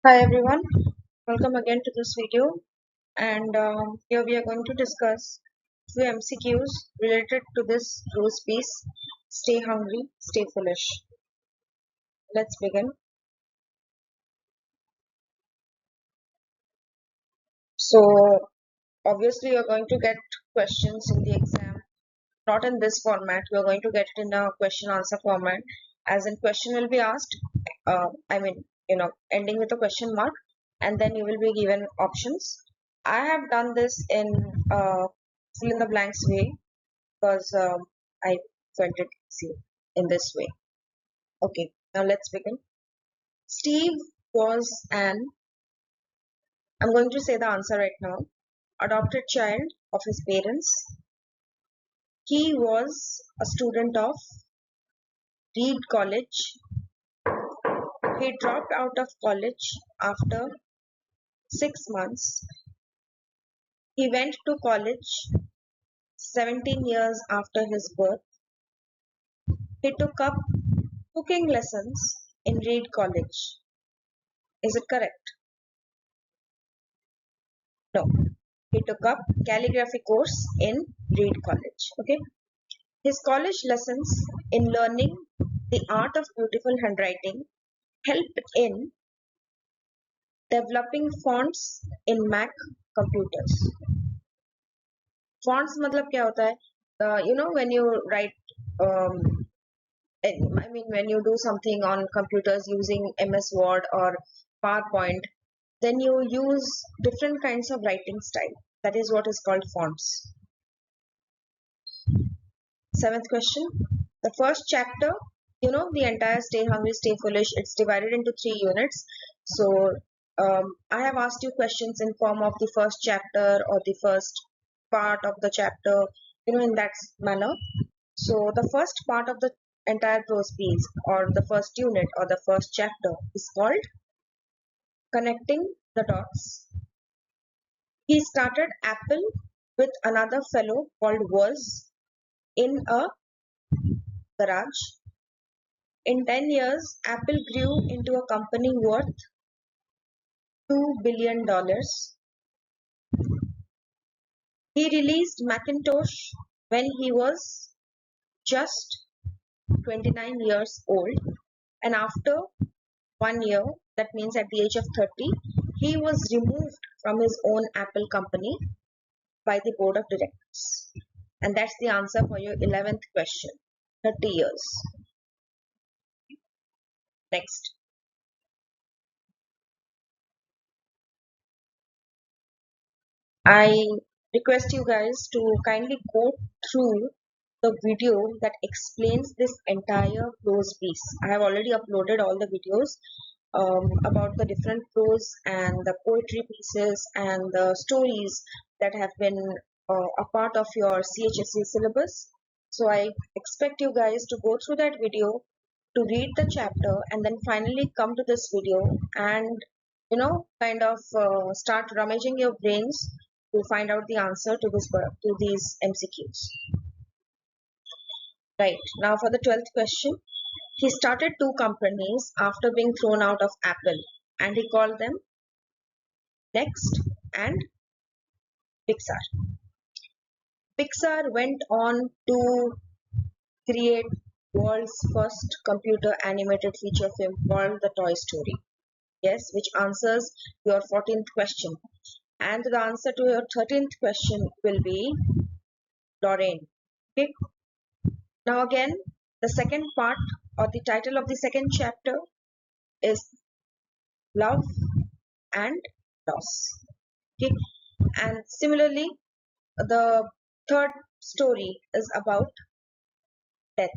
Hi everyone, welcome again to this video, and here we are going to discuss few MCQs related to this prose piece. Stay hungry, stay foolish. Let's begin. So obviously you're going to get questions in the exam, not in this format. You're going to get it in a question answer format, as in question will be asked, ending with a question mark, and then you will be given options. I have done this in fill in the blanks way because I felt it easy in this way. Okay, now let's begin. Steve was I'm going to say the answer right now, adopted child of his parents. He was a student of Reed College. He dropped out of college after 6 months. He went to college 17 years after his birth. He took up cooking lessons in Reed College. Is it correct? No. He took up calligraphy course in Reed College. Okay. His college lessons in learning the art of beautiful handwriting helped in developing fonts in Mac computers. Fonts मतलब क्या होता है? When you write, um, when you do something on computers using MS Word or PowerPoint, then you use different kinds of writing style. That is what is called fonts. Seventh question. The first chapter, the entire Stay Hungry, Stay Foolish, it's divided into 3 units. So I have asked you questions in form of the first chapter or the first part of the chapter, in that manner. So the first part of the entire prose piece or the first unit or the first chapter is called Connecting the Dots. He started Apple with another fellow called Woz in a garage. In 10 years, Apple grew into a company worth $2 billion. He released Macintosh when he was just 29 years old, and after 1 year, that means at the age of 30, he was removed from his own Apple company by the board of directors. And that's the answer for your 11th question. 30 years. Next. I request you guys to kindly go through the video that explains this entire prose piece. I have already uploaded all the videos about the different prose and the poetry pieces and the stories that have been a part of your CHSE syllabus. So I expect you guys to go through that video, to read the chapter, and then finally come to this video and start rummaging your brains to find out the answer to these MCQs. Right, now for the 12th question. He started 2 companies after being thrown out of Apple, and he called them Next and Pixar. Pixar went on to create world's first computer animated feature film called The Toy Story. Yes, which answers your 14th question. And the answer to your 13th question will be Lorraine. Okay. Now again, the second part or the title of the second chapter is Love and Loss. Okay. And similarly, the third story is about death.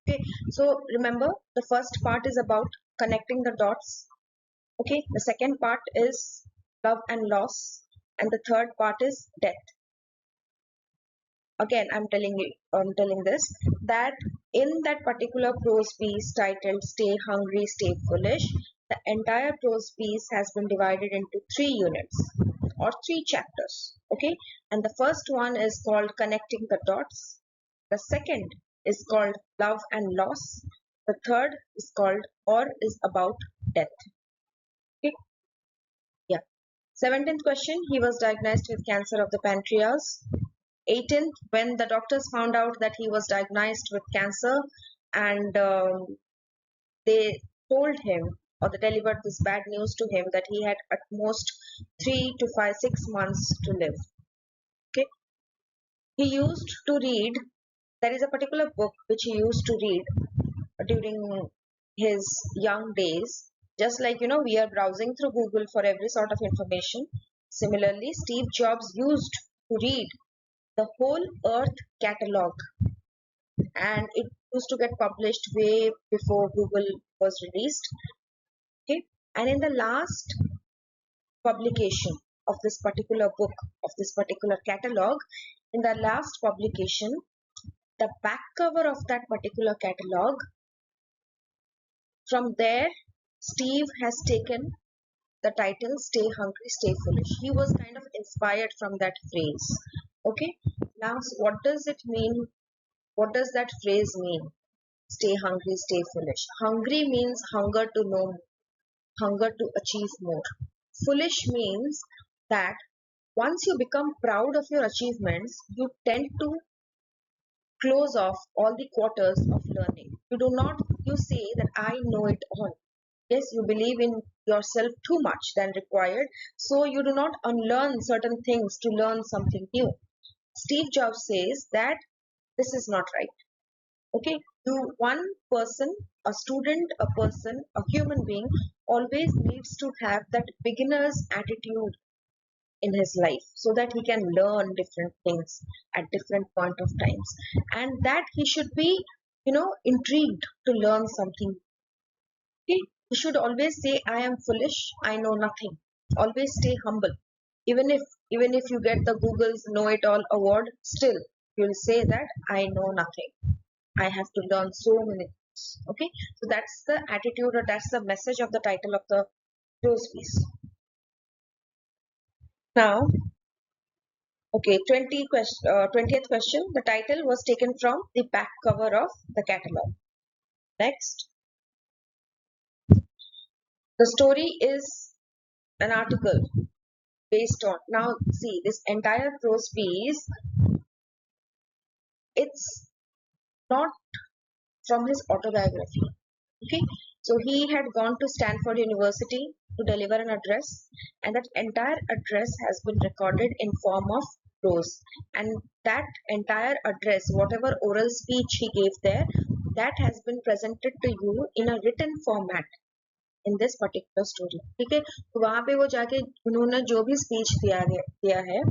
Okay. So remember, the first part is about connecting the dots. Okay. The second part is love and loss. And the third part is death. Again, I'm telling this, that in that particular prose piece titled Stay Hungry, Stay Foolish, the entire prose piece has been divided into 3 units or 3 chapters. Okay, and the first one is called Connecting the Dots. The second is called Love and Loss. The third is called or is about death. Okay. Yeah. 17th question, he was diagnosed with cancer of the pancreas. 18th, when the doctors found out that he was diagnosed with cancer, and they told him, or they delivered this bad news to him, that he had at most 3 to 6 months to live. Okay. He used to read, there is a particular book which he used to read during his young days. Just like, we are browsing through Google for every sort of information. Similarly, Steve Jobs used to read the whole Earth catalog, and it used to get published way before Google was released. Okay, and in the last publication of this particular book, of this particular catalog, in the last publication, the back cover of that particular catalog, from there, Steve has taken the title Stay Hungry, Stay Foolish. He was kind of inspired from that phrase. Okay, now what does it mean? What does that phrase mean? Stay hungry, stay foolish. Hungry means hunger to know, hunger to achieve more. Foolish means that once you become proud of your achievements, you tend to close off all the quarters of learning. You say that I know it all. Yes, you believe in yourself too much than required, so you do not unlearn certain things to learn something new. Steve Jobs says that this is not right. Okay, one person, a student, a person, a human being always needs to have that beginner's attitude in his life so that he can learn different things at different point of times, and that he should be intrigued to learn something. Okay, you should always say I am foolish, I know nothing. Always stay humble. Even if you get the Google's know it all award, still you'll say that I know nothing, I have to learn so many things. Okay, so that's the attitude, or that's the message of the title of the prose piece. Now, okay, 20th question. The title was taken from the back cover of the catalog. Next, the story is an article based on. Now, see, this entire prose piece, it's not from his autobiography. Okay, so he had gone to Stanford University to deliver an address, and that entire address has been recorded in form of prose. And that entire address, whatever oral speech he gave there, that has been presented to you in a written format in this particular story. ठीक है, तो वहाँ पे वो जाके उन्होंने जो भी speech दिया है,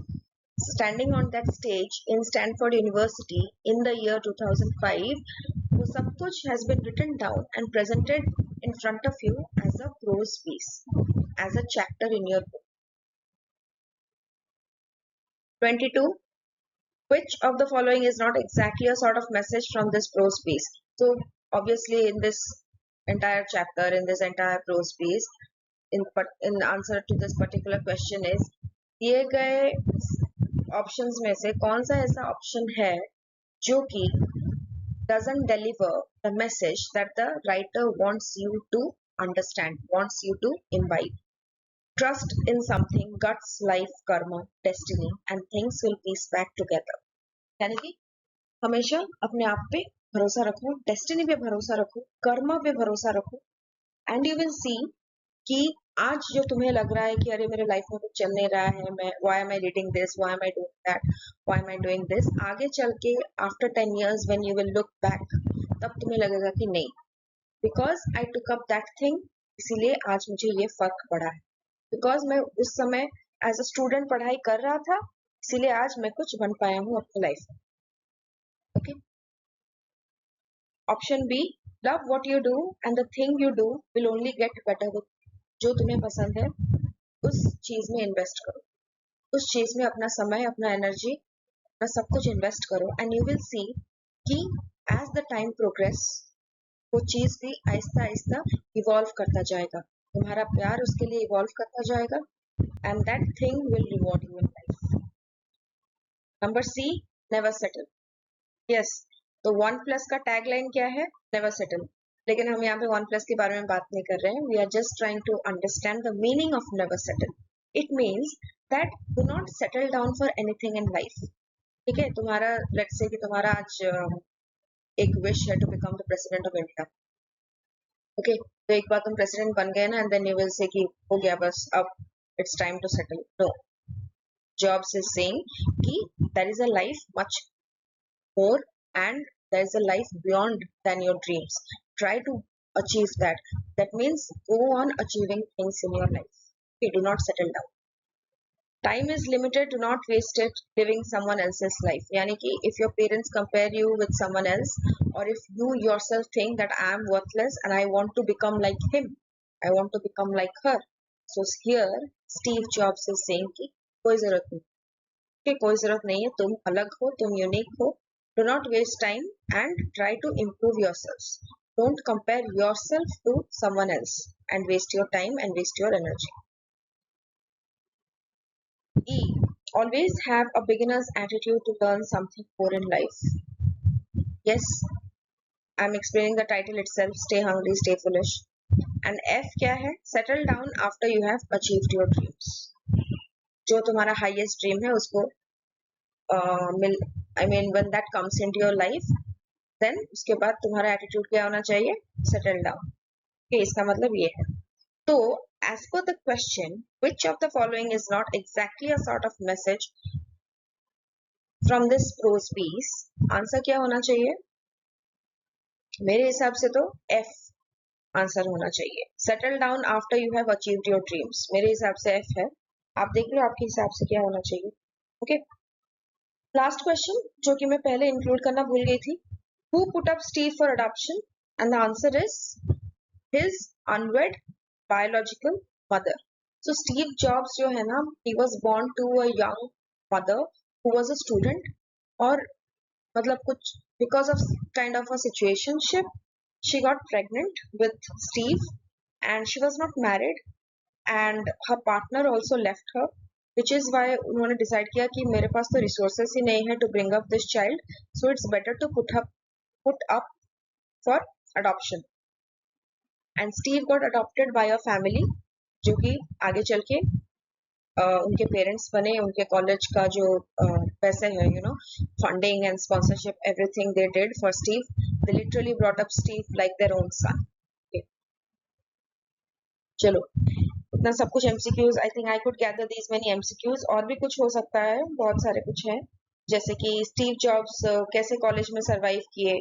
standing on that stage in Stanford University in the year 2005, वो सब कुछ has been written down and presented in front of you as a prose piece, as a chapter in your book. 22. Which of the following is not exactly a sort of message from this prose piece? So obviously in this entire chapter, in this entire prose piece, in answer to this particular question is, दिए गए options में से कौन सा ऐसा option है जो कि doesn't deliver the message that the writer wants you to understand, wants you to imbibe? Trust in something, guts, life, karma, destiny, and things will piece back together. यानी कि हमेशा अपने आप पे भरोसा रखो, डेस्टिनी पे भरोसा रखो, कर्मा पे भरोसा रखो, एंड यू विल सी कि आज जो तुम्हें लग रहा है कि अरे मेरे लाइफ में कुछ चल नहीं रहा है, मैं why am I reading this, why am I doing that, why am I doing this, आगे चल के after 10 years when you will look back, तब तुम्हें लगेगा कि नहीं, because I took up that thing, इसीलिए आज मुझे ये फर्क पड़ा है, बिकॉज मैं उस समय एज अ स्टूडेंट पढ़ाई कर रहा था, इसीलिए आज मैं कुछ बन पाया हूँ अपनी लाइफ में. Okay, option B, love what you do and the thing you do will only get better with. जो तुम्हें पसंद है उस चीज में इन्वेस्ट करो, उस चीज में अपना समय, अपना एनर्जी, अपना सब कुछ इन्वेस्ट करो, एंड यू विल सी कि एज द टाइम प्रोग्रेस वो चीज भी आहिस्ता आहिस्ता इवॉल्व करता जाएगा, तुम्हारा प्यार उसके लिए इवॉल्व करता जाएगा, and that thing will reward you in life. Number C, never settle. Yes, तो 1+ का टैग लाइन क्या है? Never settle. लेकिन हम यहाँ पे 1+ के बारे में बात नहीं कर रहे हैं. We are just trying to understand the meaning of never settle. It means that do not settle down for anything in life. ठीक है, तुम्हारा let's say कि तुम्हारा आज एक wish है to become the president of India. Okay, तो एक बार तुम president बन गए ना, and then you will say कि हो गया बस, अब it's time to settle. No, Jobs is saying कि there is a life much more and there is a life beyond than your dreams. Try to achieve that. That means go on achieving things in your life. Okay, do not settle down. Time is limited. Do not waste it living someone else's life. Yani ki if your parents compare you with someone else, or if you yourself think that I am worthless and I want to become like him, I want to become like her. So here Steve Jobs is saying कि कोई जरूरत नहीं, कि कोई जरूरत नहीं है, तुम अलग हो, तुम यूनिक हो. Do not waste time and try to improve yourselves. Don't compare yourself to someone else and waste your time and waste your energy. E. Always have a beginner's attitude to learn something more in life. Yes, I'm explaining the title itself. Stay hungry, stay foolish. And F क्या है? Settle down after you have achieved your dreams. जो तुम्हारा highest dream है उसको when that comes into your life, then उसके बाद तुम्हारा attitude क्या होना चाहिए? Settle down. Okay, इसका मतलब ये है. तो as per the question, which of the following is not exactly a sort of message from this prose piece? Answer क्या होना चाहिए? मेरे हिसाब से तो F आंसर होना चाहिए. Settle down after you have achieved your dreams. मेरे हिसाब से F है. आप देख लो आपके हिसाब से क्या होना चाहिए. Okay. Last question जो कि मैं पहले include करना भूल गई थी. Who put up Steve for adoption? And the answer is his unwed biological mother. So Steve Jobs जो है ना, he was born to a young mother who was a student, और मतलब कुछ because of kind of a situationship, she got pregnant with Steve and she was not married and her partner also left her, which is why उन्होंने decide किया कि मेरे पास तो resources ही नहीं है to bring up this child, so it's better to put up for adoption. And Steve got adopted by a family जो कि आगे चल के उनके पेरेंट्स बने, उनके कॉलेज का जो पैसे है, funding and sponsorship, everything they did for Steve. They literally brought up Steve like their own son. Okay. चलो, इतना सब कुछ MCQs. I think I could gather these many MCQs. और भी कुछ हो सकता है, बहुत सारे कुछ हैं, जैसे कि स्टीव जॉब्स कैसे कॉलेज में सरवाइव किए.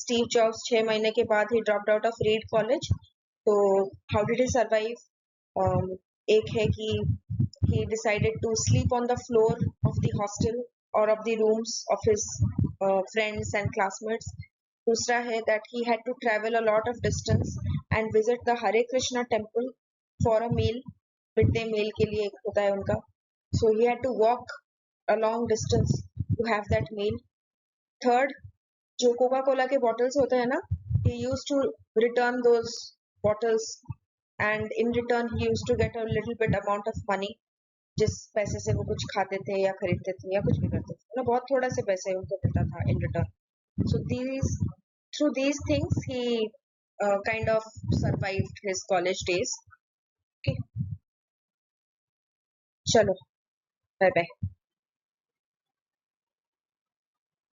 स्टीव जॉब्स 6 महीने के बाद ही dropped out of read college. तो हाउ डिड ही सरवाइव? एक है कि he decided to sleep on the floor of the hostel or of the rooms of his friends and classmates. दूसरा है that he had to travel a lot of distance and visit the Hare Krishna temple for a meal. midday meal के लिए एक होता है उनका. So he had to walk a long distance to have that meal. Third, जो Coca Cola के bottles होते हैं ना, he used to return those bottles and in return he used to get a little bit amount of money, जिस पैसे से वो कुछ खाते थे या खरीदते थे या कुछ भी करते थे, बहुत थोड़ा से पैसे उनको मिलता था in return. So through these things he kind of survived his college days. Okay, चलो, bye bye.